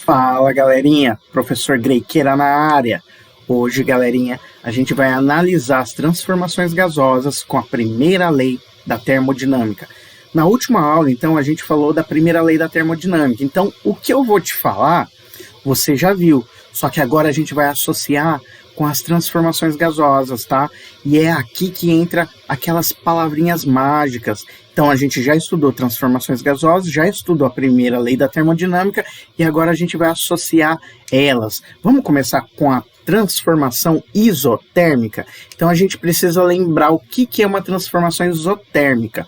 Fala galerinha, professor Greiqueira na área. Hoje, galerinha, a gente vai analisar as transformações gasosas com a primeira lei da termodinâmica. Na última aula, então, a gente falou da primeira lei da termodinâmica. Então, o que eu vou te falar, você já viu, só que agora a gente vai associar com as transformações gasosas, tá? E é aqui que entra aquelas palavrinhas mágicas. Então a gente já estudou transformações gasosas, já estudou a primeira lei da termodinâmica e agora a gente vai associar elas. Vamos começar com a transformação isotérmica. Então a gente precisa lembrar o que é uma transformação isotérmica.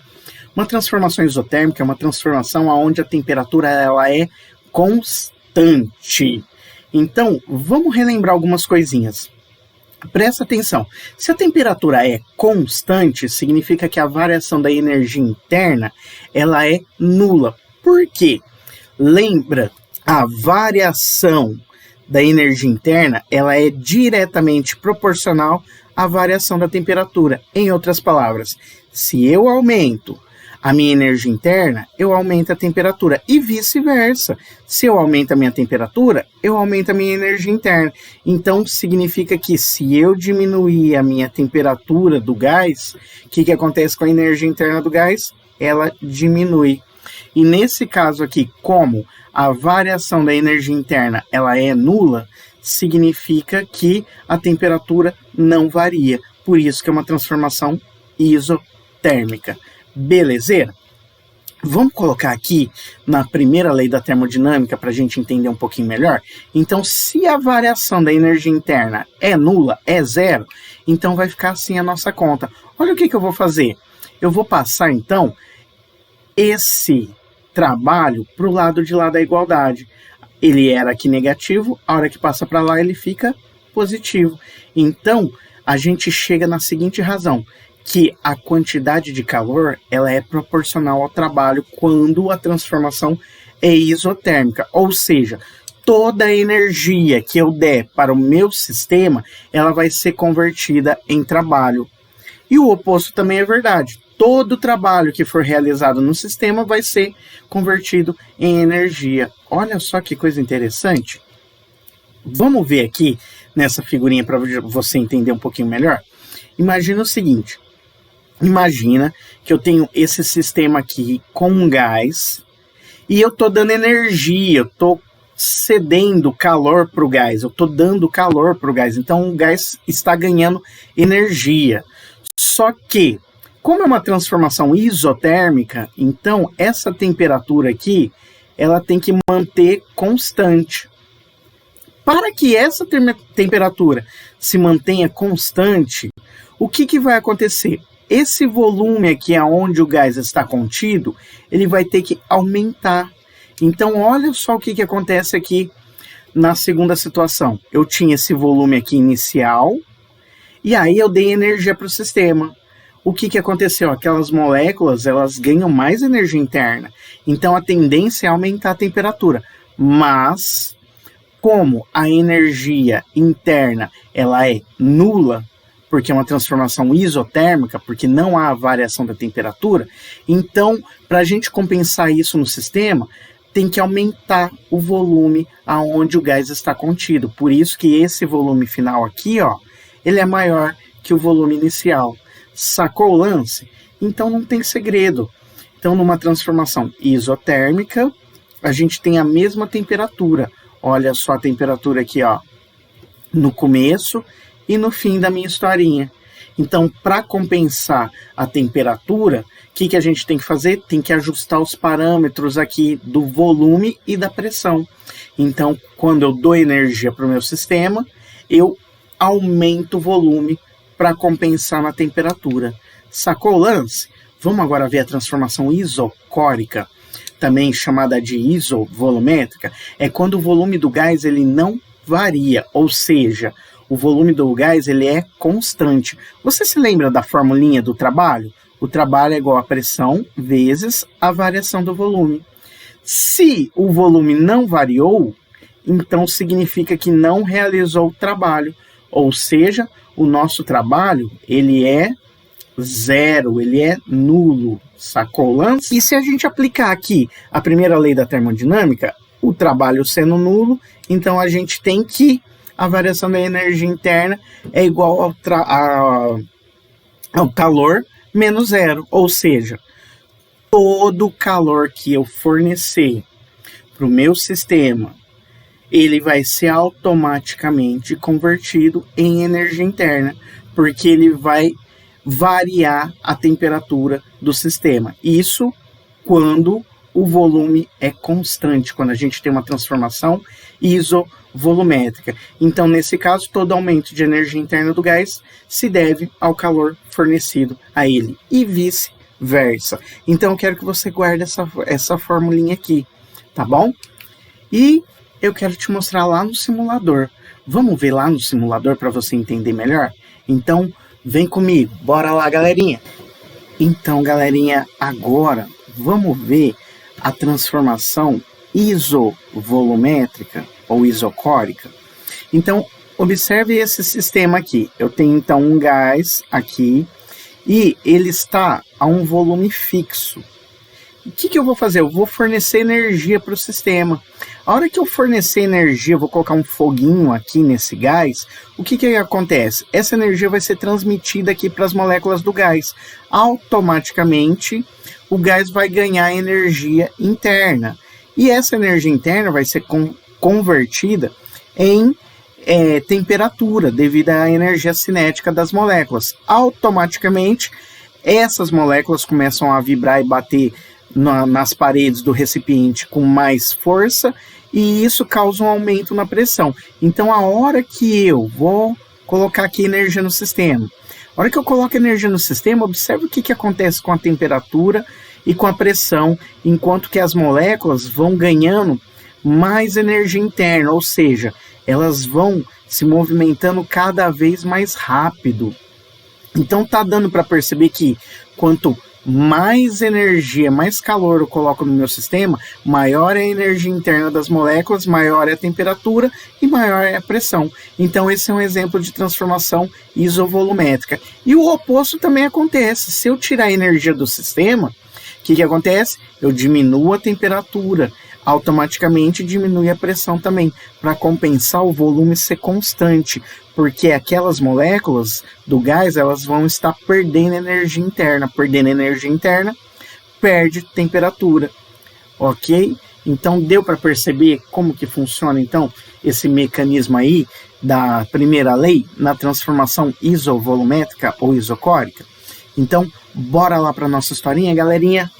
Uma transformação isotérmica é uma transformação onde a temperatura ela é constante. Então vamos relembrar algumas coisinhas. Presta atenção, se a temperatura é constante, significa que a variação da energia interna ela é nula. Por quê? Lembra, a variação da energia interna ela é diretamente proporcional à variação da temperatura. Em outras palavras, se eu aumento a minha energia interna, eu aumento a temperatura. E vice-versa. Se eu aumento a minha temperatura, eu aumento a minha energia interna. Então, significa que se eu diminuir a minha temperatura do gás, o que acontece com a energia interna do gás? Ela diminui. E nesse caso aqui, como a variação da energia interna ela é nula, significa que a temperatura não varia. Por isso que é uma transformação isotérmica. Belezeira? Vamos colocar aqui na primeira lei da termodinâmica para a gente entender um pouquinho melhor. Então, se a variação da energia interna é nula, é zero, então vai ficar assim a nossa conta. Olha o que eu vou fazer. Eu vou passar, então, esse trabalho para o lado de lá da igualdade. Ele era aqui negativo, a hora que passa para lá ele fica positivo. Então, a gente chega na seguinte razão, que a quantidade de calor ela é proporcional ao trabalho quando a transformação é isotérmica, ou seja, toda a energia que eu der para o meu sistema, ela vai ser convertida em trabalho. E o oposto também é verdade, todo trabalho que for realizado no sistema vai ser convertido em energia. Olha só que coisa interessante. Vamos ver aqui nessa figurinha para você entender um pouquinho melhor. Imagina o seguinte. Imagina que eu tenho esse sistema aqui com gás e eu estou dando energia, eu estou cedendo calor para o gás, eu estou dando calor para o gás, então o gás está ganhando energia. Só que, como é uma transformação isotérmica, então essa temperatura aqui, ela tem que manter constante. Para que essa temperatura se mantenha constante, o que vai acontecer? Esse volume aqui onde o gás está contido, ele vai ter que aumentar. Então, olha só o que acontece aqui na segunda situação. Eu tinha esse volume aqui inicial, e aí eu dei energia para o sistema. O que aconteceu? Aquelas moléculas, elas ganham mais energia interna. Então, a tendência é aumentar a temperatura. Mas, como a energia interna ela é nula, porque é uma transformação isotérmica, porque não há variação da temperatura, então, para a gente compensar isso no sistema, tem que aumentar o volume aonde o gás está contido. Por isso que esse volume final aqui, ó, ele é maior que o volume inicial. Sacou o lance? Então não tem segredo. Então, numa transformação isotérmica, a gente tem a mesma temperatura. Olha só a temperatura aqui, ó, no começo e no fim da minha historinha. Então, para compensar a temperatura, o que a gente tem que fazer? Tem que ajustar os parâmetros aqui do volume e da pressão. Então, quando eu dou energia para o meu sistema, eu aumento o volume para compensar na temperatura. Sacou o lance? Vamos agora ver a transformação isocórica, também chamada de isovolumétrica. É quando o volume do gás ele não varia, ou seja, o volume do gás ele é constante. Você se lembra da formulinha do trabalho? O trabalho é igual a pressão vezes a variação do volume. Se o volume não variou, então significa que não realizou o trabalho. Ou seja, o nosso trabalho ele é zero, ele é nulo. Sacou o lance? E se a gente aplicar aqui a primeira lei da termodinâmica, o trabalho sendo nulo, então a gente tem que a variação da energia interna é igual ao calor menos zero, ou seja, todo o calor que eu fornecer para o meu sistema, ele vai ser automaticamente convertido em energia interna, porque ele vai variar a temperatura do sistema. Isso quando o volume é constante, quando a gente tem uma transformação isovolumétrica. Então, nesse caso, todo aumento de energia interna do gás se deve ao calor fornecido a ele, e vice-versa. Então, eu quero que você guarde essa formulinha aqui, tá bom? E eu quero te mostrar lá no simulador. Vamos ver lá no simulador para você entender melhor? Então, vem comigo, bora lá, galerinha! Então, galerinha, agora vamos ver a transformação isovolumétrica ou isocórica. Então, observe esse sistema aqui. Eu tenho então um gás aqui e ele está a um volume fixo. O que eu vou fazer? Eu vou fornecer energia para o sistema. A hora que eu fornecer energia, eu vou colocar um foguinho aqui nesse gás, o que acontece? Essa energia vai ser transmitida aqui para as moléculas do gás. Automaticamente, o gás vai ganhar energia interna. E essa energia interna vai ser convertida em temperatura, devido à energia cinética das moléculas. Automaticamente, essas moléculas começam a vibrar e bater nas paredes do recipiente com mais força, e isso causa um aumento na pressão. Então, a hora que eu vou colocar aqui energia no sistema, a hora que eu coloco energia no sistema, observe o que acontece com a temperatura e com a pressão, enquanto que as moléculas vão ganhando mais energia interna, ou seja, elas vão se movimentando cada vez mais rápido. Então, tá dando para perceber que quanto mais energia, mais calor eu coloco no meu sistema, maior é a energia interna das moléculas, maior é a temperatura e maior é a pressão. Então esse é um exemplo de transformação isovolumétrica. E o oposto também acontece. Se eu tirar a energia do sistema, o que acontece? Eu diminuo a temperatura, automaticamente diminui a pressão também, para compensar o volume ser constante, porque aquelas moléculas do gás, elas vão estar perdendo energia interna, perde temperatura, ok? Então deu para perceber como que funciona então esse mecanismo aí da primeira lei na transformação isovolumétrica ou isocórica? Então bora lá para nossa historinha, galerinha.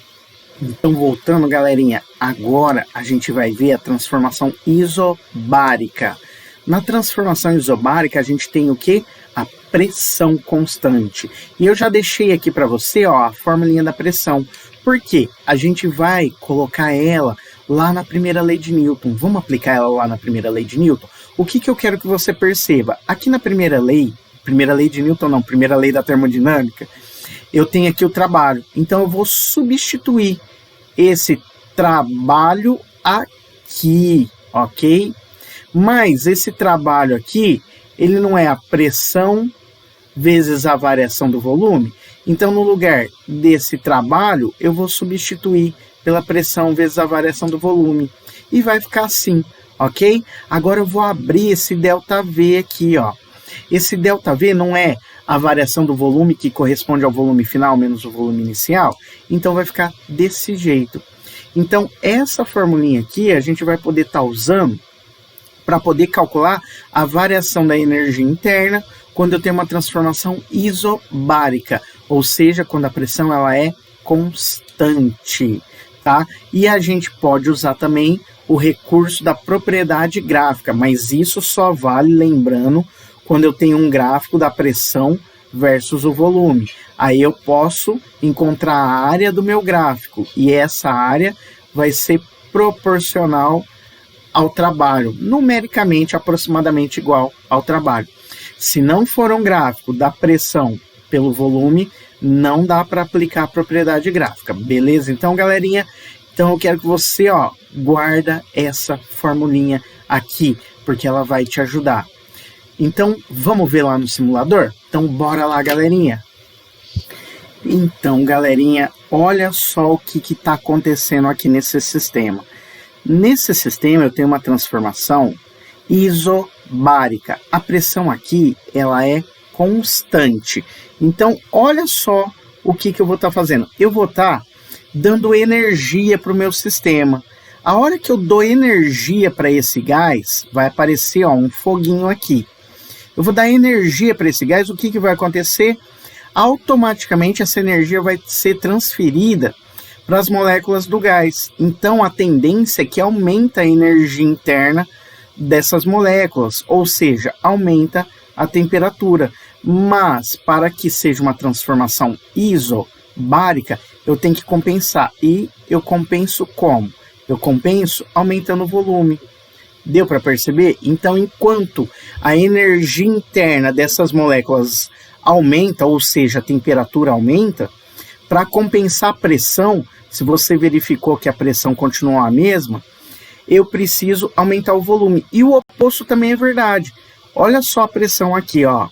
Então, voltando, galerinha, agora a gente vai ver a transformação isobárica. Na transformação isobárica, a gente tem o que? A pressão constante. E eu já deixei aqui para você, ó, a formulinha da pressão. Por quê? A gente vai colocar ela lá na primeira lei de Newton. Vamos aplicar ela lá na primeira lei de Newton? O que eu quero que você perceba? Aqui na primeira lei de Newton não, primeira lei da termodinâmica, eu tenho aqui o trabalho. Então, eu vou substituir esse trabalho aqui, ok? Mas esse trabalho aqui, ele não é a pressão vezes a variação do volume. Então, no lugar desse trabalho, eu vou substituir pela pressão vezes a variação do volume. E vai ficar assim, ok? Agora eu vou abrir esse ΔV aqui, ó. Esse ΔV não é a variação do volume que corresponde ao volume final menos o volume inicial, então vai ficar desse jeito. Então essa formulinha aqui a gente vai poder estar usando para poder calcular a variação da energia interna quando eu tenho uma transformação isobárica, ou seja, quando a pressão ela é constante, tá? E a gente pode usar também o recurso da propriedade gráfica, mas isso só vale, lembrando, quando eu tenho um gráfico da pressão versus o volume. Aí eu posso encontrar a área do meu gráfico, e essa área vai ser proporcional ao trabalho, numericamente aproximadamente igual ao trabalho. Se não for um gráfico da pressão pelo volume, não dá para aplicar a propriedade gráfica, beleza? Então, galerinha, então eu quero que você, ó, guarda essa formulinha aqui, porque ela vai te ajudar. Então, vamos ver lá no simulador? Então, bora lá, galerinha. Então, galerinha, olha só o que está acontecendo aqui nesse sistema. Nesse sistema eu tenho uma transformação isobárica. A pressão aqui, ela é constante. Então, olha só o que eu vou estar fazendo. Eu vou estar dando energia para o meu sistema. A hora que eu dou energia para esse gás, vai aparecer um foguinho aqui. Eu vou dar energia para esse gás, o que vai acontecer? Automaticamente essa energia vai ser transferida para as moléculas do gás. Então a tendência é que aumenta a energia interna dessas moléculas, ou seja, aumenta a temperatura. Mas para que seja uma transformação isobárica, eu tenho que compensar. E eu compenso como? Eu compenso aumentando o volume. Deu para perceber? Então, enquanto a energia interna dessas moléculas aumenta, ou seja, a temperatura aumenta, para compensar a pressão, se você verificou que a pressão continua a mesma, eu preciso aumentar o volume. E o oposto também é verdade. Olha só a pressão aqui, ó.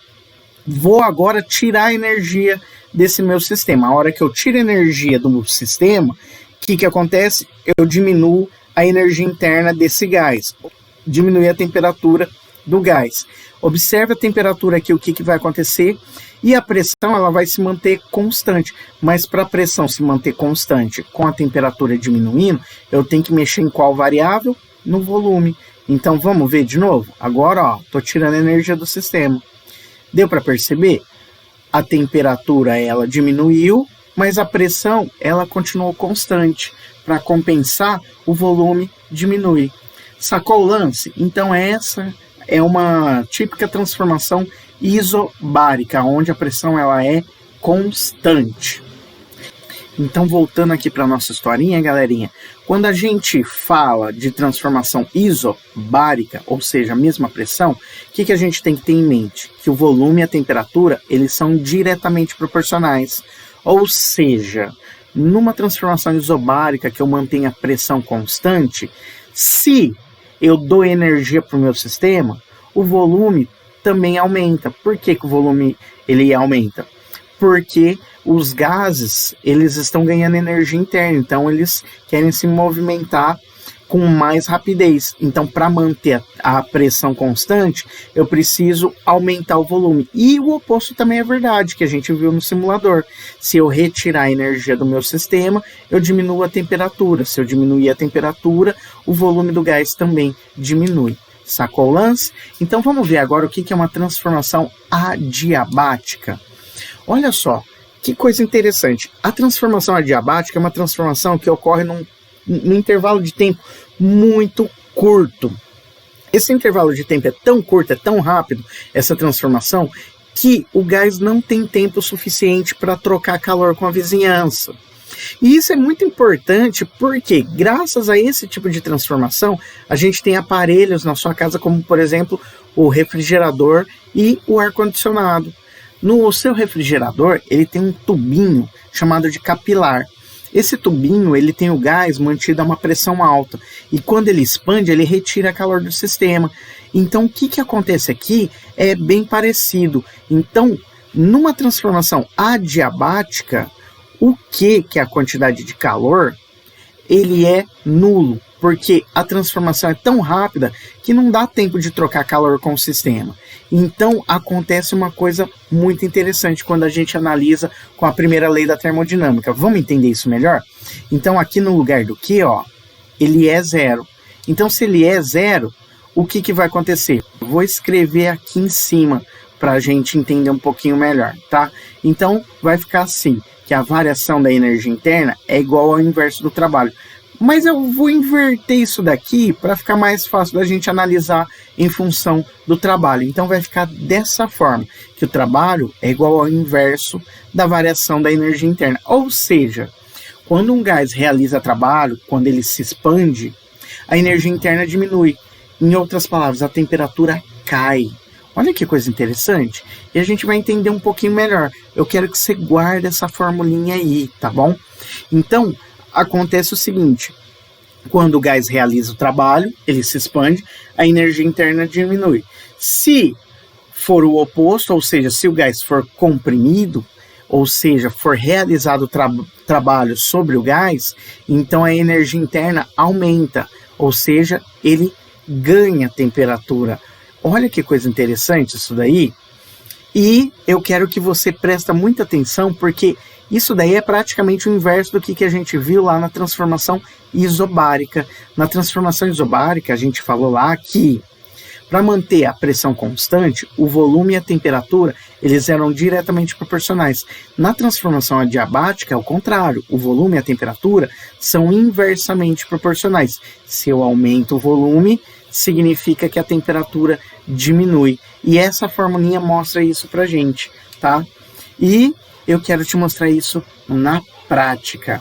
Vou agora tirar a energia desse meu sistema. A hora que eu tiro a energia do meu sistema, o que acontece? Eu diminuo a energia interna desse gás. Diminui a temperatura do gás. Observe a temperatura aqui, o que vai acontecer. E a pressão, ela vai se manter constante. Mas para a pressão se manter constante com a temperatura diminuindo, eu tenho que mexer em qual variável? No volume. Então vamos ver de novo? Agora, estou tirando a energia do sistema. Deu para perceber? A temperatura, ela diminuiu, mas a pressão, ela continuou constante. Para compensar, o volume diminui. Sacou o lance? Então essa é uma típica transformação isobárica, onde a pressão ela é constante. Então, voltando aqui para a nossa historinha, galerinha, quando a gente fala de transformação isobárica, ou seja, a mesma pressão, o que a gente tem que ter em mente? Que o volume e a temperatura, eles são diretamente proporcionais. Ou seja, numa transformação isobárica que eu mantenho a pressão constante, se eu dou energia para o meu sistema, o volume também aumenta. Por que o volume ele aumenta? Porque os gases, eles estão ganhando energia interna, então eles querem se movimentar com mais rapidez. Então, para manter a pressão constante, eu preciso aumentar o volume. E o oposto também é verdade, que a gente viu no simulador. Se eu retirar a energia do meu sistema, eu diminuo a temperatura. Se eu diminuir a temperatura, o volume do gás também diminui. Sacou o lance? Então, vamos ver agora o que é uma transformação adiabática. Olha só, que coisa interessante. A transformação adiabática é uma transformação que ocorre num intervalo de tempo muito curto. Esse intervalo de tempo é tão curto, é tão rápido, essa transformação, que o gás não tem tempo suficiente para trocar calor com a vizinhança. E isso é muito importante porque, graças a esse tipo de transformação, a gente tem aparelhos na sua casa, como, por exemplo, o refrigerador e o ar-condicionado. No seu refrigerador, ele tem um tubinho chamado de capilar. Esse tubinho, ele tem o gás mantido a uma pressão alta. E quando ele expande, ele retira calor do sistema. Então, o que acontece aqui é bem parecido. Então, numa transformação adiabática, o que é a quantidade de calor? Ele é nulo, porque a transformação é tão rápida que não dá tempo de trocar calor com o sistema. Então acontece uma coisa muito interessante quando a gente analisa com a primeira lei da termodinâmica. Vamos entender isso melhor? Então aqui no lugar do Q, ele é zero. Então se ele é zero, o que vai acontecer? Eu vou escrever aqui em cima para a gente entender um pouquinho melhor, tá? Então vai ficar assim, que a variação da energia interna é igual ao inverso do trabalho. Mas eu vou inverter isso daqui para ficar mais fácil da gente analisar em função do trabalho. Então vai ficar dessa forma, que o trabalho é igual ao inverso da variação da energia interna. Ou seja, quando um gás realiza trabalho, quando ele se expande, a energia interna diminui. Em outras palavras, a temperatura cai. Olha que coisa interessante. E a gente vai entender um pouquinho melhor. Eu quero que você guarde essa formulinha aí, tá bom? Então, acontece o seguinte. Quando o gás realiza o trabalho, ele se expande, a energia interna diminui. Se for o oposto, ou seja, se o gás for comprimido, ou seja, for realizado trabalho sobre o gás, então a energia interna aumenta. ou seja, ele ganha temperatura. Olha que coisa interessante isso daí. E eu quero que você preste muita atenção, porque isso daí é praticamente o inverso do que a gente viu lá na transformação isobárica. Na transformação isobárica, a gente falou lá que para manter a pressão constante, o volume e a temperatura, eles eram diretamente proporcionais. Na transformação adiabática, é o contrário. O volume e a temperatura são inversamente proporcionais. Se eu aumento o volume, significa que a temperatura diminui. E essa formulinha mostra isso pra gente, tá? E eu quero te mostrar isso na prática.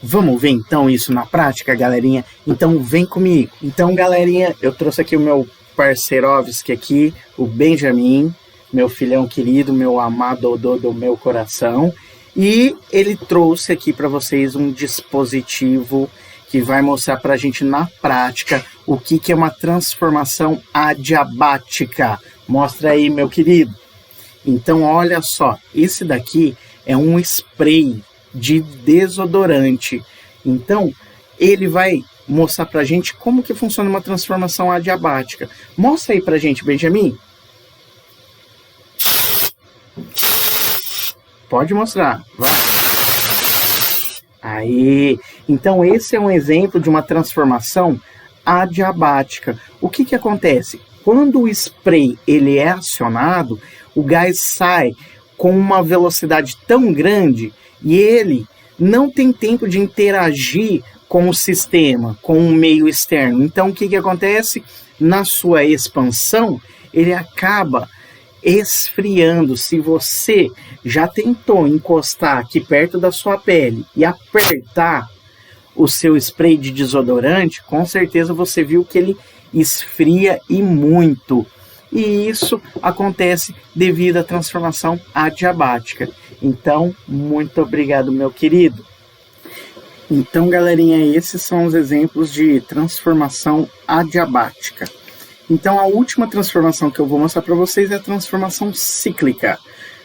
Vamos ver então isso na prática, galerinha? Então vem comigo. Então, galerinha, eu trouxe aqui o meu parceirovski aqui, o Benjamin, meu filhão querido, meu amado do meu coração, e ele trouxe aqui para vocês um dispositivo que vai mostrar para a gente na prática o que é uma transformação adiabática. Mostra aí, meu querido. Então, olha só, esse daqui é um spray de desodorante. Então, ele vai mostrar pra gente como que funciona uma transformação adiabática. Mostra aí pra gente, Benjamin. Pode mostrar, vai. Aí, então esse é um exemplo de uma transformação adiabática. O que acontece? Quando o spray ele é acionado, o gás sai com uma velocidade tão grande e ele não tem tempo de interagir com o sistema, com o meio externo. Então, o que acontece? Na sua expansão, ele acaba esfriando. Se você já tentou encostar aqui perto da sua pele e apertar o seu spray de desodorante, com certeza você viu que ele esfria e muito. E isso acontece devido à transformação adiabática. Então, muito obrigado, meu querido. Então, galerinha, esses são os exemplos de transformação adiabática. Então, a última transformação que eu vou mostrar para vocês é a transformação cíclica.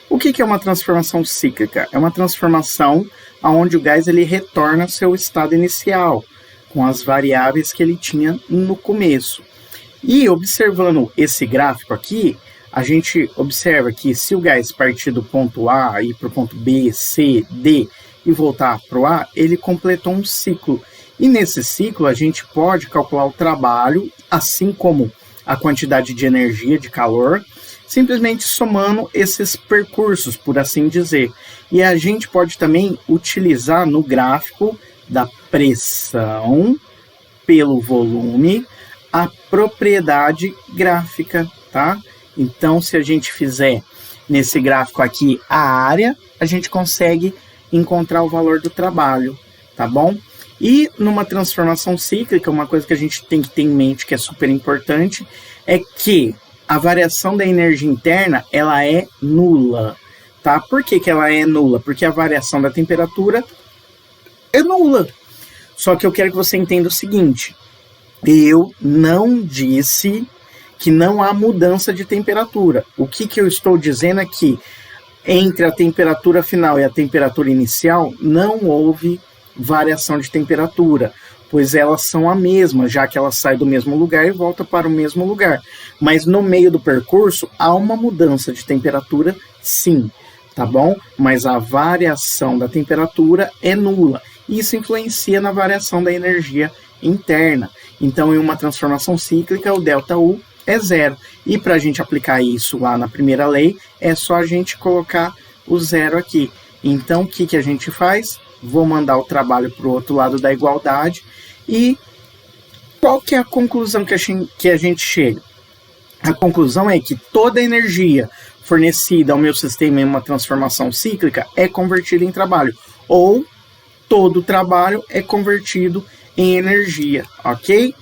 O que é uma transformação cíclica? É uma transformação onde o gás ele retorna ao seu estado inicial, com as variáveis que ele tinha no começo. E observando esse gráfico aqui, a gente observa que se o gás partir do ponto A e para o ponto B, C, D e voltar para o A, ele completou um ciclo. E nesse ciclo a gente pode calcular o trabalho, assim como a quantidade de energia, de calor, simplesmente somando esses percursos, por assim dizer. E a gente pode também utilizar no gráfico da pressão pelo volume a propriedade gráfica, tá? Então, se a gente fizer nesse gráfico aqui a área, a gente consegue encontrar o valor do trabalho, tá bom? E numa transformação cíclica, uma coisa que a gente tem que ter em mente que é super importante é que a variação da energia interna, ela é nula, tá? Por que ela é nula? Porque a variação da temperatura é nula. Só que eu quero que você entenda o seguinte, eu não disse que não há mudança de temperatura. O que eu estou dizendo é que entre a temperatura final e a temperatura inicial não houve variação de temperatura, pois elas são a mesma, já que ela sai do mesmo lugar e volta para o mesmo lugar. Mas no meio do percurso há uma mudança de temperatura, sim, tá bom? Mas a variação da temperatura é nula. Isso influencia na variação da energia interna. Então, em uma transformação cíclica, o ΔU é zero. E para a gente aplicar isso lá na primeira lei, é só a gente colocar o zero aqui. Então, o que a gente faz? Vou mandar o trabalho para o outro lado da igualdade. E qual que é a conclusão que a gente chega? A conclusão é que toda a energia fornecida ao meu sistema em uma transformação cíclica é convertida em trabalho. Ou todo o trabalho é convertido em energia, ok?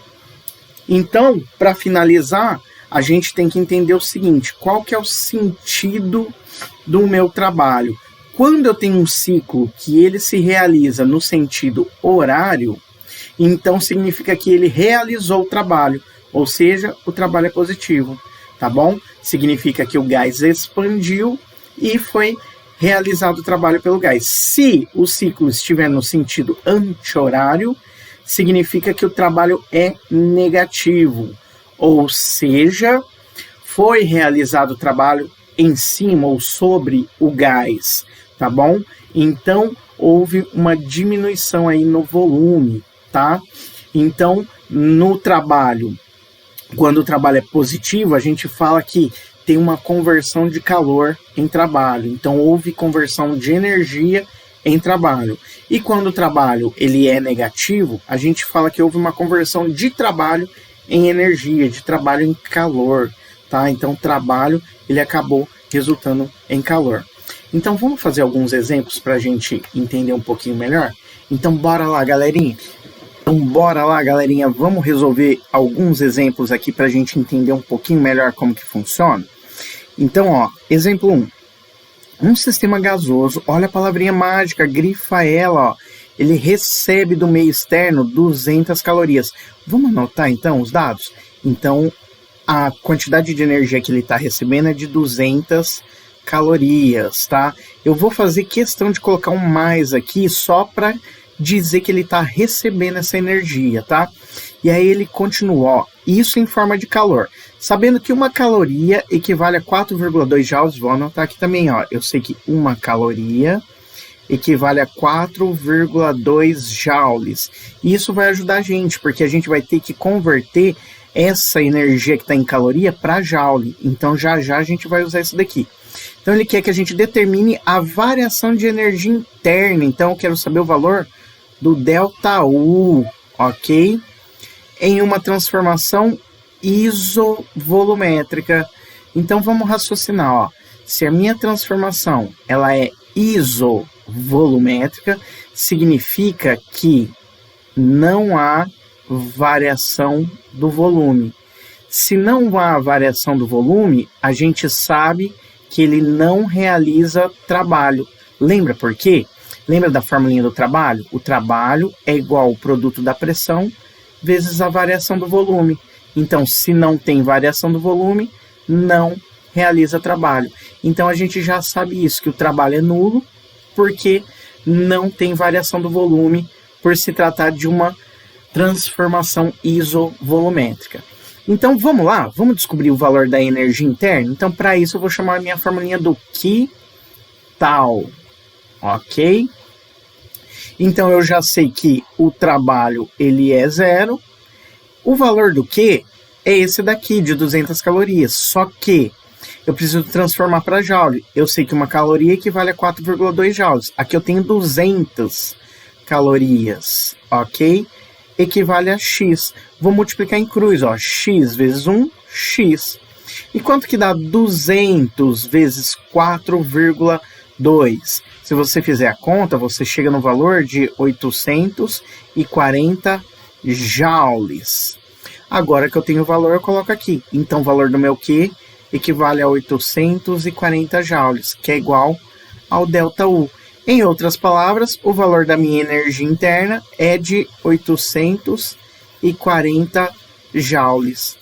Então, para finalizar, a gente tem que entender o seguinte, qual que é o sentido do meu trabalho? Quando eu tenho um ciclo que ele se realiza no sentido horário, então significa que ele realizou o trabalho, ou seja, o trabalho é positivo, tá bom? Significa que o gás expandiu e foi realizado o trabalho pelo gás. Se o ciclo estiver no sentido anti-horário, significa que o trabalho é negativo, ou seja, foi realizado o trabalho em cima ou sobre o gás, tá bom? Então, houve uma diminuição aí no volume, tá? Então, no trabalho, quando o trabalho é positivo, a gente fala que tem uma conversão de calor em trabalho. Então, houve conversão de energia em trabalho. E quando o trabalho ele é negativo, a gente fala que houve uma conversão de trabalho em energia, de trabalho em calor, tá? Então, o trabalho ele acabou resultando em calor. Então, vamos fazer alguns exemplos para a gente entender um pouquinho melhor? Então, bora lá, galerinha. Vamos resolver alguns exemplos aqui para a gente entender um pouquinho melhor como que funciona. Então, ó, exemplo 1. Um sistema gasoso, olha a palavrinha mágica, grifa ela, ó. Ele recebe do meio externo 200 calorias. Vamos anotar, então, os dados? Então, a quantidade de energia que ele está recebendo é de 200 calorias, tá? Eu vou fazer questão de colocar um mais aqui só para dizer que ele está recebendo essa energia, tá? E aí ele continua, ó, isso em forma de calor. Sabendo que uma caloria equivale a 4,2 joules, vou anotar aqui também, ó. Eu sei que uma caloria equivale a 4,2 joules. E isso vai ajudar a gente, porque a gente vai ter que converter essa energia que está em caloria para joule. Então já a gente vai usar isso daqui. Então ele quer que a gente determine a variação de energia interna. Então eu quero saber o valor do ΔU, ok? Em uma transformação isovolumétrica. Então vamos raciocinar, ó. Se a minha transformação ela é isovolumétrica, significa que não há variação do volume. Se não há variação do volume, a gente sabe que ele não realiza trabalho. Lembra por quê? Lembra da formulinha do trabalho? O trabalho é igual ao produto da pressão vezes a variação do volume. Então, se não tem variação do volume, não realiza trabalho. Então, a gente já sabe isso, que o trabalho é nulo, porque não tem variação do volume, por se tratar de uma transformação isovolumétrica. Então, vamos lá, vamos descobrir o valor da energia interna? Então, para isso, eu vou chamar a minha formulinha do Q tal, ok? Então, eu já sei que o trabalho ele é 0. O valor do Q é esse daqui, de 200 calorias. Só que eu preciso transformar para joule. Eu sei que uma caloria equivale a 4,2 joules. Aqui eu tenho 200 calorias, ok? Equivale a X. Vou multiplicar em cruz, ó. X vezes 1, X. E quanto que dá 200 vezes 4,2? Se você fizer a conta, você chega no valor de 840 joules. Agora que eu tenho o valor, eu coloco aqui. Então, o valor do meu Q equivale a 840 joules, que é igual ao ΔU. Em outras palavras, o valor da minha energia interna é de 840 joules.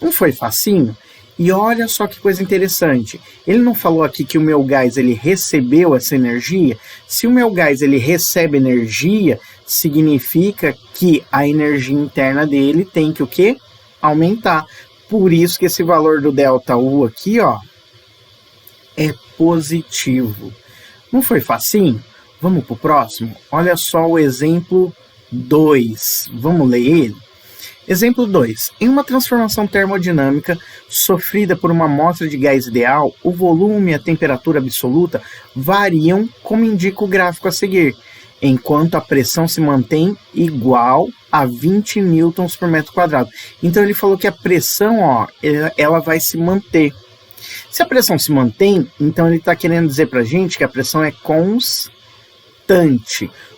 Não foi facinho? E olha só que coisa interessante. Ele não falou aqui que o meu gás ele recebeu essa energia? Se o meu gás ele recebe energia, significa que a energia interna dele tem que o quê? Aumentar. Por isso que esse valor do ΔU aqui, ó, é positivo. Não foi facinho? Vamos para o próximo? Olha só o exemplo 2. Vamos ler ele? Exemplo 2. Em uma transformação termodinâmica sofrida por uma amostra de gás ideal, o volume e a temperatura absoluta variam como indica o gráfico a seguir, enquanto a pressão se mantém igual a 20 newtons por metro quadrado. Então ele falou que a pressão, ó, ela vai se manter. Se a pressão se mantém, então ele está querendo dizer para a gente que a pressão é constante,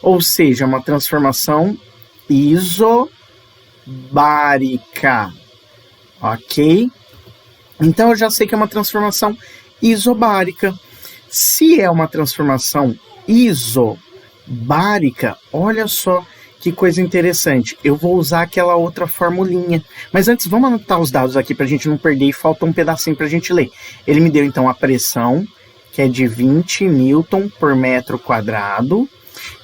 ou seja, uma transformação isobárica, ok? Então eu já sei que é uma transformação isobárica. Se é uma transformação isobárica, olha só que coisa interessante. Eu vou usar aquela outra formulinha. Mas antes, vamos anotar os dados aqui para a gente não perder e falta um pedacinho para a gente ler. Ele me deu então a pressão, que é de 20 newton por metro quadrado.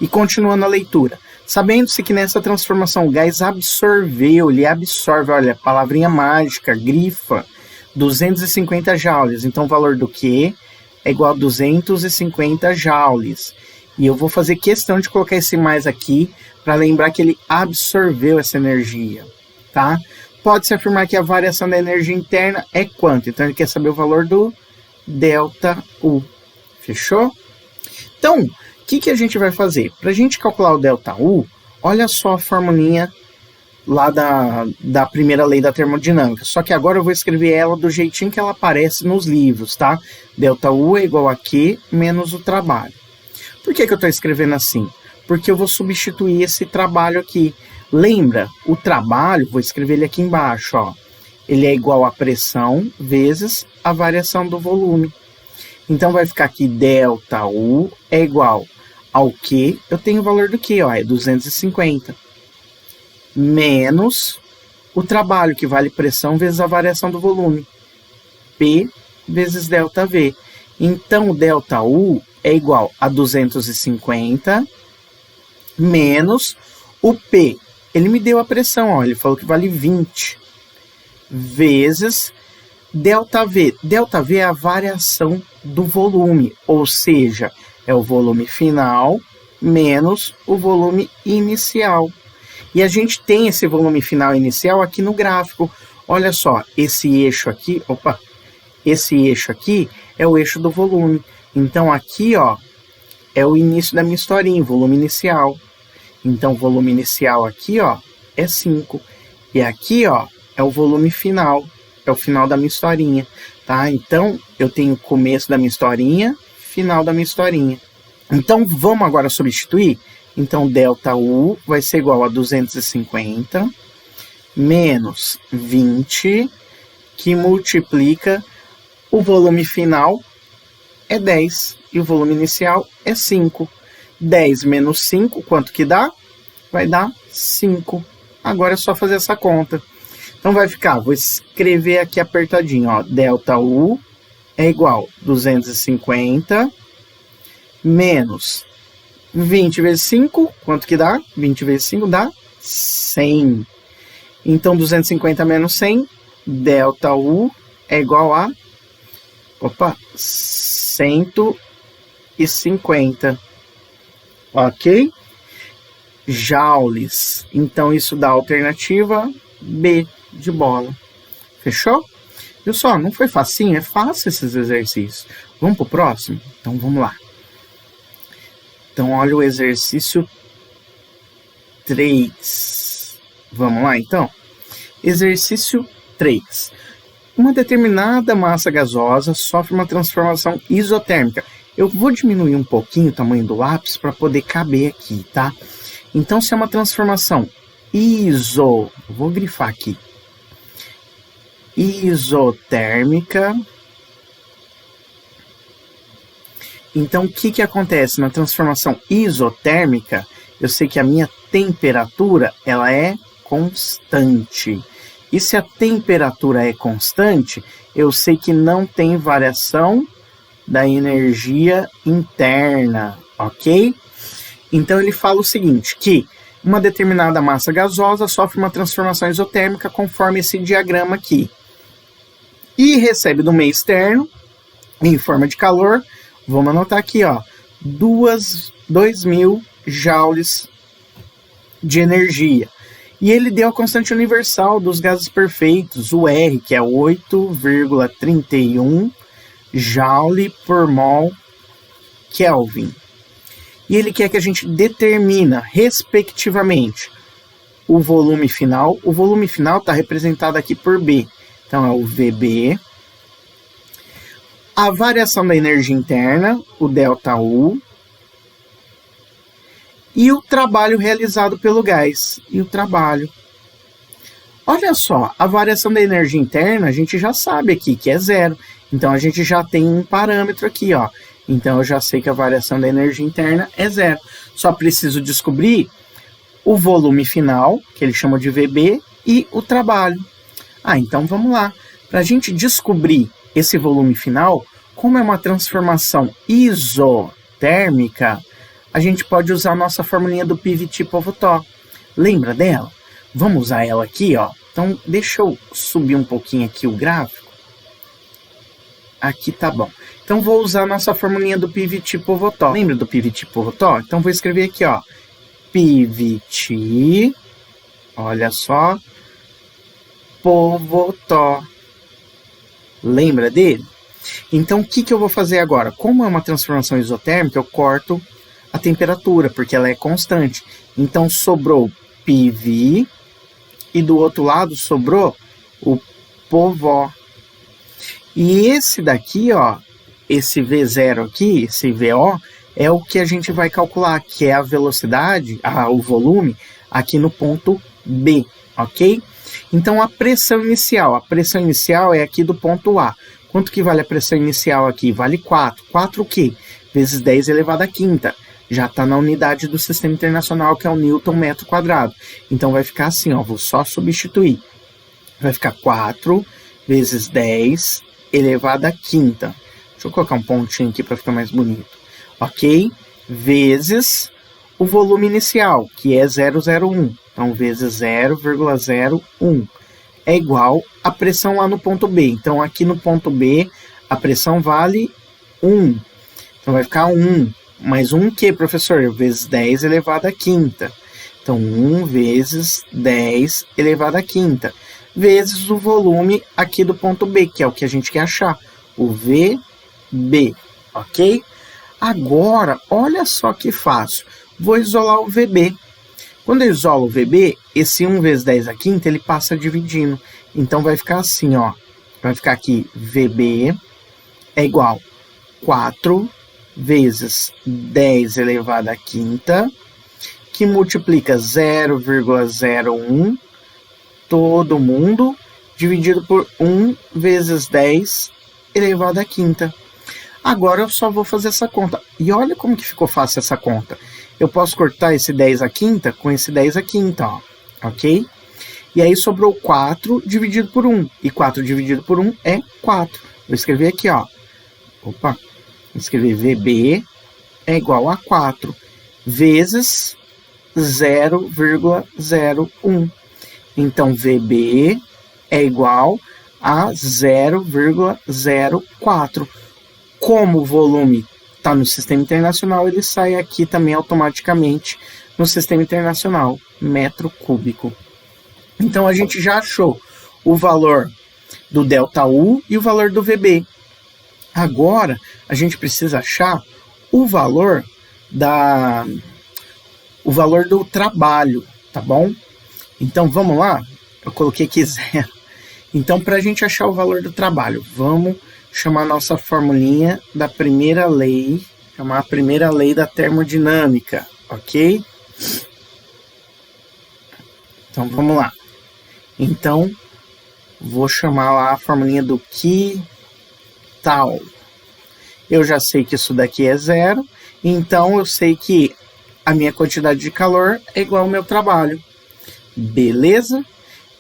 E continuando a leitura. Sabendo-se que nessa transformação o gás absorveu, ele absorve, olha, palavrinha mágica, grifa, 250 joules. Então o valor do Q é igual a 250 joules. E eu vou fazer questão de colocar esse mais aqui para lembrar que ele absorveu essa energia, tá? Pode-se afirmar que a variação da energia interna é quanto? Então ele quer saber o valor do ΔU. Fechou? Então, o que a gente vai fazer? Para a gente calcular o ΔU, olha só a formulinha lá da primeira lei da termodinâmica. Só que agora eu vou escrever ela do jeitinho que ela aparece nos livros, tá? ΔU é igual a Q menos o trabalho. Por que eu estou escrevendo assim? Porque eu vou substituir esse trabalho aqui. Lembra? O trabalho, vou escrever ele aqui embaixo, ó. Ele é igual a pressão vezes a variação do volume. Então vai ficar aqui ΔU é igual ao Q, eu tenho o valor do Q, ó, é 250. Menos o trabalho, que vale pressão vezes a variação do volume. P vezes ΔV. Então o ΔU é igual a 250 menos o P. Ele me deu a pressão, ó, ele falou que vale 20. Vezes ΔV. ΔV é a variação do volume, ou seja, é o volume final menos o volume inicial. E a gente tem esse volume final e inicial aqui no gráfico. Olha só, esse eixo aqui, esse eixo aqui é o eixo do volume. Então aqui, ó, é o início da minha historinha, volume inicial. Então o volume inicial aqui, ó, é 5. E aqui, ó, é o volume final, é o final da minha historinha, tá? Então eu tenho o começo da minha historinha, final da minha historinha. Então vamos agora substituir? Então ΔU vai ser igual a 250 menos 20, que multiplica o volume final é 10 e o volume inicial é 5. 10 menos 5, quanto que dá? Vai dar 5. Agora é só fazer essa conta. Então vai ficar, vou escrever aqui apertadinho, ó, ΔU é igual a 250 menos 20 vezes 5, quanto que dá? 20 vezes 5 dá 100. Então 250 menos 100, ΔU é igual a 150. Ok? Joules. Então isso dá a alternativa B de bola. Fechou? Viu só? Não foi facinho? É fácil esses exercícios. Vamos pro próximo? Então vamos lá. Então olha o exercício 3. Vamos lá então? Exercício 3. Uma determinada massa gasosa sofre uma transformação isotérmica. Eu vou diminuir um pouquinho o tamanho do lápis para poder caber aqui, tá? Então, se é uma transformação vou grifar aqui, isotérmica. Então, o que acontece na transformação isotérmica? Eu sei que a minha temperatura ela é constante. E se a temperatura é constante, eu sei que não tem variação da energia interna, ok? Então ele fala o seguinte, que uma determinada massa gasosa sofre uma transformação isotérmica conforme esse diagrama aqui. E recebe do meio externo, em forma de calor, vamos anotar aqui, ó, 2.000 joules de energia. E ele deu a constante universal dos gases perfeitos, o R, que é 8,31 joule por mol Kelvin. E ele quer que a gente determina, respectivamente, o volume final. O volume final está representado aqui por B. Então, é o VB. A variação da energia interna, o ΔU. E o trabalho realizado pelo gás. E o trabalho. Olha só, a variação da energia interna, a gente já sabe aqui que é 0. Então, a gente já tem um parâmetro aqui, ó. Então, eu já sei que a variação da energia interna é 0. Só preciso descobrir o volume final, que ele chama de VB, e o trabalho. Então vamos lá. Para a gente descobrir esse volume final, como é uma transformação isotérmica, a gente pode usar a nossa formulinha do PVT-Povotó. Lembra dela? Vamos usar ela aqui, ó. Então, deixa eu subir um pouquinho aqui o gráfico. Aqui tá bom. Então, vou usar a nossa formulinha do PVT-Povotó. Lembra do PVT-Povotó? Então, vou escrever aqui, ó. PVT, olha só, Povotó. Lembra dele? Então, o que eu vou fazer agora? Como é uma transformação isotérmica, eu corto a temperatura, porque ela é constante. Então, sobrou PV e do outro lado sobrou o Povó. E esse daqui, ó, esse V0 aqui, esse VO, é o que a gente vai calcular, que é a velocidade, o volume, aqui no ponto B, ok? Então, a pressão inicial é aqui do ponto A. Quanto que vale a pressão inicial aqui? Vale 4. 4 o quê? Vezes 10 elevado à quinta. Já está na unidade do Sistema Internacional, que é o Newton metro quadrado. Então, vai ficar assim, ó, vou só substituir. Vai ficar 4 vezes 10 elevado à quinta. Deixa eu colocar um pontinho aqui para ficar mais bonito. Ok? Vezes o volume inicial, que é 0,01. Então, vezes 0,01 é igual à pressão lá no ponto B. Então, aqui no ponto B, a pressão vale 1. Então, vai ficar 1. Mais 1 o quê, professor? Vezes 10 elevado à quinta. Então, 1 vezes 10 elevado à quinta. Vezes o volume aqui do ponto B, que é o que a gente quer achar. O VB, ok? Agora, olha só que fácil. Vou isolar o VB. Quando eu isolo o VB, esse 1 vezes 10 à quinta, ele passa dividindo. Então, vai ficar assim, ó. Vai ficar aqui, VB é igual a 4 vezes 10 elevado à quinta, que multiplica 0,01, todo mundo, dividido por 1 vezes 10 elevado à quinta. Agora eu só vou fazer essa conta. E olha como que ficou fácil essa conta. Eu posso cortar esse 10 à quinta com esse 10 à quinta, ó. Ok? E aí sobrou 4 dividido por 1. E 4 dividido por 1 é 4. Vou escrever aqui, ó. Opa. Vou escrever VB é igual a 4 vezes 0,01. Então, VB é igual a 0,04. Como o volume está no Sistema Internacional, ele sai aqui também automaticamente no Sistema Internacional, metro cúbico. Então, a gente já achou o valor do ΔU e o valor do VB. Agora, a gente precisa achar o valor do trabalho, tá bom? Então, vamos lá. Eu coloquei aqui 0. Então, para a gente achar o valor do trabalho, vamos chamar a nossa formulinha da primeira lei, chamar a primeira lei da termodinâmica, ok? Então, vamos lá. Então, vou chamar lá a formulinha do que tal. Eu já sei que isso daqui é 0, então eu sei que a minha quantidade de calor é igual ao meu trabalho. Beleza?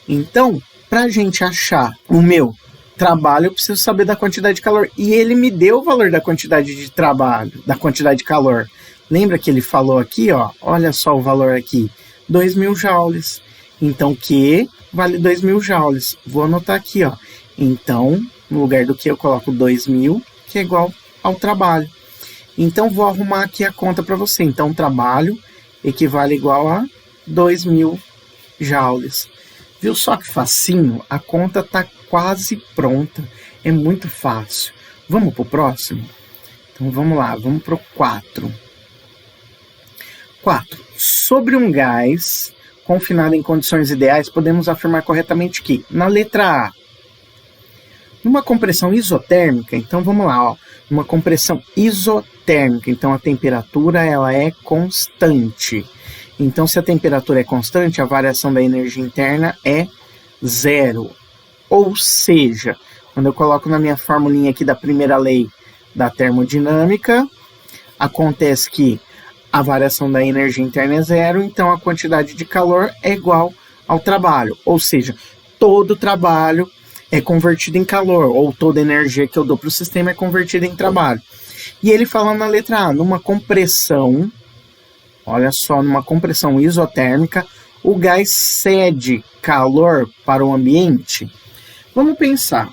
Então, para a gente achar o meu trabalho, eu preciso saber da quantidade de calor. E ele me deu o valor da quantidade de trabalho, da quantidade de calor. Lembra que ele falou aqui, ó? Olha só o valor aqui. 2.000 joules. Então, Q vale 2.000 joules. Vou anotar aqui, ó. Então, no lugar do que eu coloco 2.000, que é igual ao trabalho. Então, vou arrumar aqui a conta para você. Então, trabalho equivale igual a 2.000 joules. Viu só que facinho? A conta está quase pronta. É muito fácil. Vamos para o próximo? Então, vamos lá. Vamos para o 4. 4. Sobre um gás confinado em condições ideais, podemos afirmar corretamente que, na letra A, numa compressão isotérmica, então vamos lá, ó, uma compressão isotérmica, então a temperatura ela é constante. Então, se a temperatura é constante, a variação da energia interna é 0. Ou seja, quando eu coloco na minha formulinha aqui da primeira lei da termodinâmica, acontece que a variação da energia interna é 0, então a quantidade de calor é igual ao trabalho. Ou seja, todo trabalho é convertido em calor, ou toda energia que eu dou para o sistema é convertida em trabalho. E ele fala na letra A, numa compressão olha só, numa compressão isotérmica, o gás cede calor para o ambiente? Vamos pensar,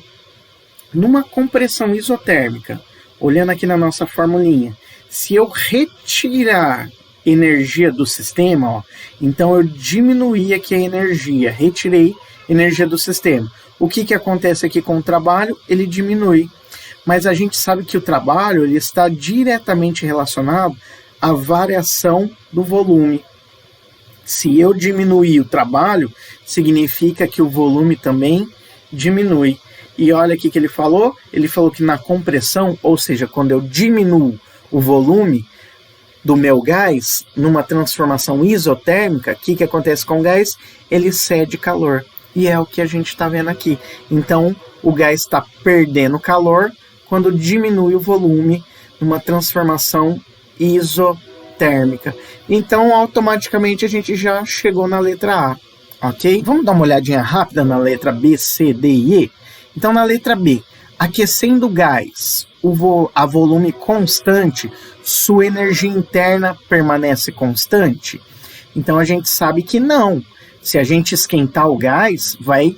numa compressão isotérmica, olhando aqui na nossa formulinha, se eu retirar energia do sistema, ó, então eu diminuí aqui a energia, retirei energia do sistema. O que acontece aqui com o trabalho? Ele diminui. Mas a gente sabe que o trabalho ele está diretamente relacionado à variação do volume. Se eu diminuir o trabalho, significa que o volume também diminui. E olha aqui que ele falou que na compressão, ou seja, quando eu diminuo o volume do meu gás, numa transformação isotérmica, o que acontece com o gás? Ele cede calor. E é o que a gente está vendo aqui. Então, o gás está perdendo calor quando diminui o volume numa transformação isotérmica. Então, automaticamente, a gente já chegou na letra A, ok? Vamos dar uma olhadinha rápida na letra B, C, D e E? Então, na letra B, aquecendo o gás a volume constante, sua energia interna permanece constante? Então, a gente sabe que não. Se a gente esquentar o gás, vai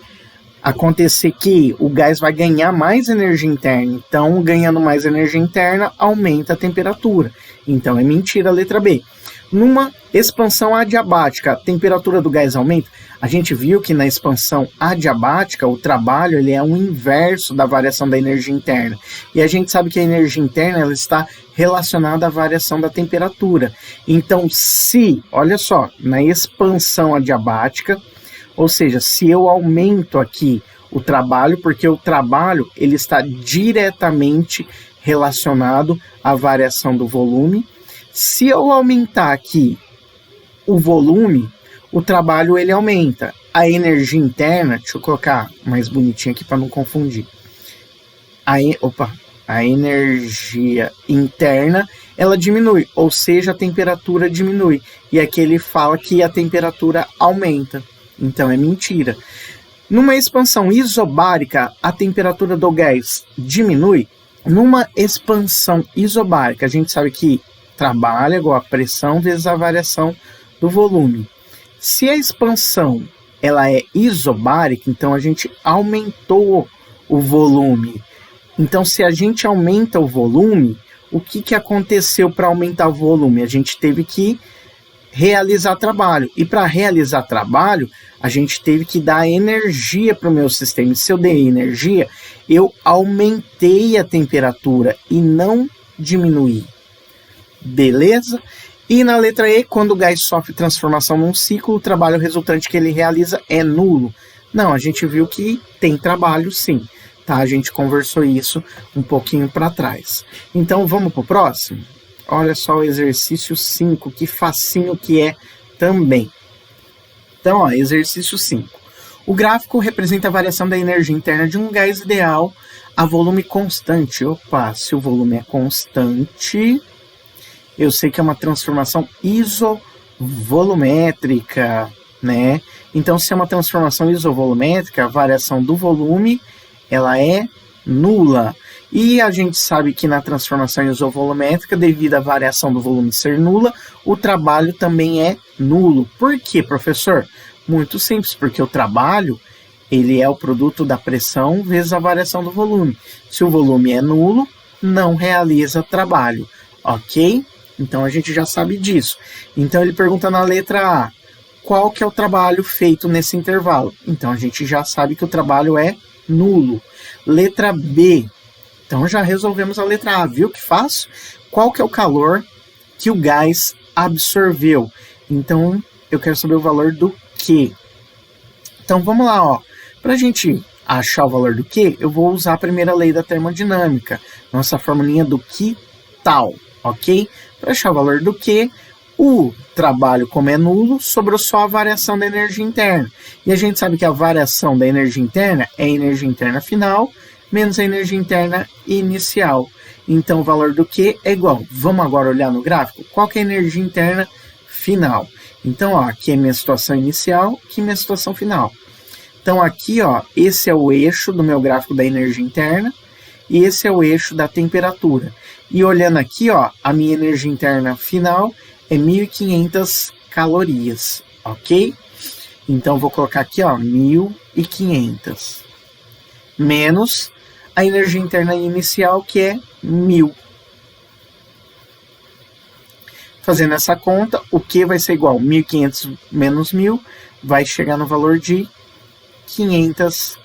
acontecer que o gás vai ganhar mais energia interna. Então, ganhando mais energia interna, aumenta a temperatura. Então, é mentira a letra B. Numa expansão adiabática, a temperatura do gás aumenta. A gente viu que na expansão adiabática, o trabalho ele é o inverso da variação da energia interna. E a gente sabe que a energia interna ela está relacionada à variação da temperatura. Então, olha só, na expansão adiabática, ou seja, se eu aumento aqui o trabalho, porque o trabalho ele está diretamente relacionado à variação do volume. Se eu aumentar aqui o volume, o trabalho ele aumenta. A energia interna, deixa eu colocar mais bonitinho aqui para não confundir. A energia interna, ela diminui, ou seja, a temperatura diminui. E aqui ele fala que a temperatura aumenta. Então é mentira. Numa expansão isobárica, a temperatura do gás diminui. Numa expansão isobárica, a gente sabe que trabalho é igual a pressão vezes a variação do volume. Se a expansão ela é isobárica, então a gente aumentou o volume. Então, se a gente aumenta o volume, o que aconteceu para aumentar o volume? A gente teve que realizar trabalho. E para realizar trabalho, a gente teve que dar energia para o meu sistema. E se eu dei energia, eu aumentei a temperatura e não diminuí. Beleza? E na letra E, quando o gás sofre transformação num ciclo, o trabalho resultante que ele realiza é nulo. Não, a gente viu que tem trabalho sim. Tá? A gente conversou isso um pouquinho para trás. Então vamos para o próximo? Olha só o exercício 5, que facinho que é também. Então, ó, exercício 5. O gráfico representa a variação da energia interna de um gás ideal a volume constante. Opa, se o volume é constante, eu sei que é uma transformação isovolumétrica, né? Então, se é uma transformação isovolumétrica, a variação do volume, ela é nula. E a gente sabe que na transformação isovolumétrica, devido à variação do volume ser nula, o trabalho também é nulo. Por quê, professor? Muito simples, porque o trabalho ele é o produto da pressão vezes a variação do volume. Se o volume é nulo, não realiza trabalho, ok? Então a gente já sabe disso. Então ele pergunta na letra A, qual que é o trabalho feito nesse intervalo? Então a gente já sabe que o trabalho é nulo. Letra B, então já resolvemos a letra A, viu que fácil? Qual que é o calor que o gás absorveu? Então eu quero saber o valor do Q. Então vamos lá, ó. Para a gente achar o valor do Q, eu vou usar a primeira lei da termodinâmica, nossa formulinha do Q tal, ok? Para achar o valor do Q, o trabalho, como é nulo, sobrou só a variação da energia interna. E a gente sabe que a variação da energia interna é a energia interna final menos a energia interna inicial. Então o valor do Q é igual. Vamos agora olhar no gráfico? Qual que é a energia interna final? Então, ó, aqui é minha situação inicial, aqui é minha situação final. Então aqui, ó, esse é o eixo do meu gráfico da energia interna e esse é o eixo da temperatura. E olhando aqui, ó, a minha energia interna final é 1.500 calorias, ok? Então, vou colocar aqui, ó, 1.500 menos a energia interna inicial, que é 1.000. Fazendo essa conta, o que vai ser igual? 1.500 menos 1.000 vai chegar no valor de 500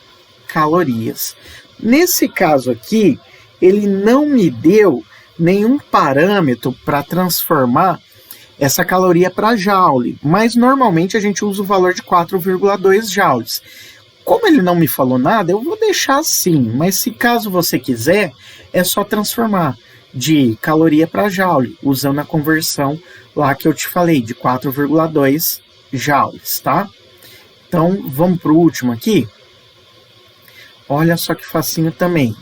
calorias. Nesse caso aqui, ele não me deu nenhum parâmetro para transformar essa caloria para joule, mas normalmente a gente usa o valor de 4,2 joules. Como ele não me falou nada, eu vou deixar assim, mas se caso você quiser, é só transformar de caloria para joule, usando a conversão lá que eu te falei, de 4,2 joules, tá? Então, vamos para o último aqui. Olha só que facinho também.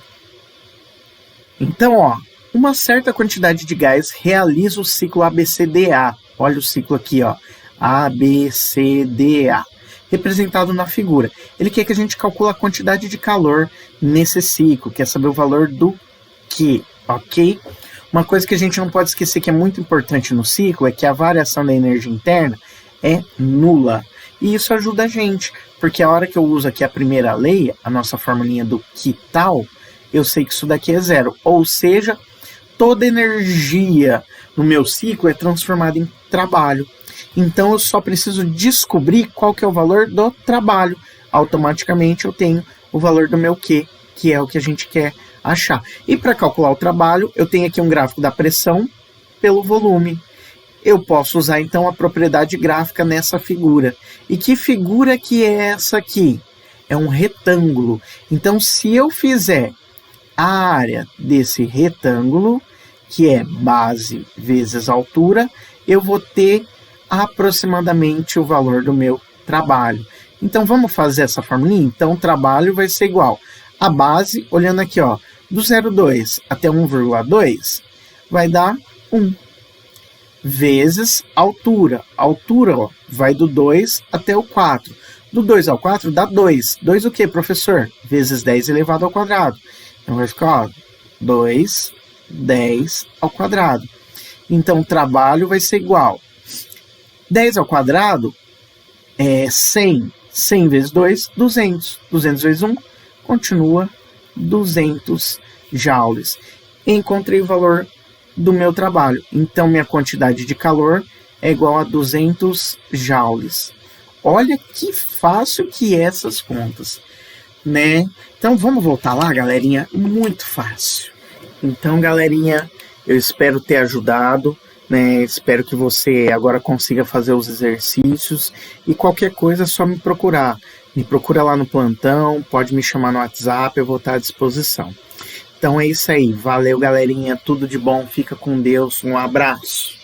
Então, ó, uma certa quantidade de gás realiza o ciclo ABCDA. Olha o ciclo aqui, ó, ABCDA, representado na figura. Ele quer que a gente calcule a quantidade de calor nesse ciclo, quer saber o valor do Q, ok? Uma coisa que a gente não pode esquecer que é muito importante no ciclo é que a variação da energia interna é nula. E isso ajuda a gente, porque a hora que eu uso aqui a primeira lei, a nossa formulinha do que tal, eu sei que isso daqui é zero. Ou seja, toda energia no meu ciclo é transformada em trabalho. Então eu só preciso descobrir qual que é o valor do trabalho. Automaticamente eu tenho o valor do meu Q, que é o que a gente quer achar. E para calcular o trabalho, eu tenho aqui um gráfico da pressão pelo volume. Eu posso usar então a propriedade gráfica nessa figura. E que figura que é essa aqui? É um retângulo. Então se eu fizer a área desse retângulo, que é base vezes altura, eu vou ter aproximadamente o valor do meu trabalho. Então vamos fazer essa formulinha? Então o trabalho vai ser igual a base, olhando aqui, ó, do 0,2 até 1,2, vai dar 1. Vezes altura. Altura, ó, vai do 2 até o 4. Do 2 ao 4 dá 2. 2 o que, professor? Vezes 10 elevado ao quadrado. Então vai ficar, ó, 2, 10 ao quadrado. Então o trabalho vai ser igual. 10 ao quadrado é 100. 100 vezes 2, 200. 200 vezes 1, continua 200 joules. Encontrei o valor do meu trabalho. Então, minha quantidade de calor é igual a 200 joules. Olha que fácil que é essas contas, né? Então, vamos voltar lá, galerinha? Muito fácil. Então, galerinha, eu espero ter ajudado, né? Espero que você agora consiga fazer os exercícios. E qualquer coisa é só me procurar. Me procura lá no plantão, pode me chamar no WhatsApp, eu vou estar à disposição. Então é isso aí, valeu galerinha, tudo de bom, fica com Deus, um abraço.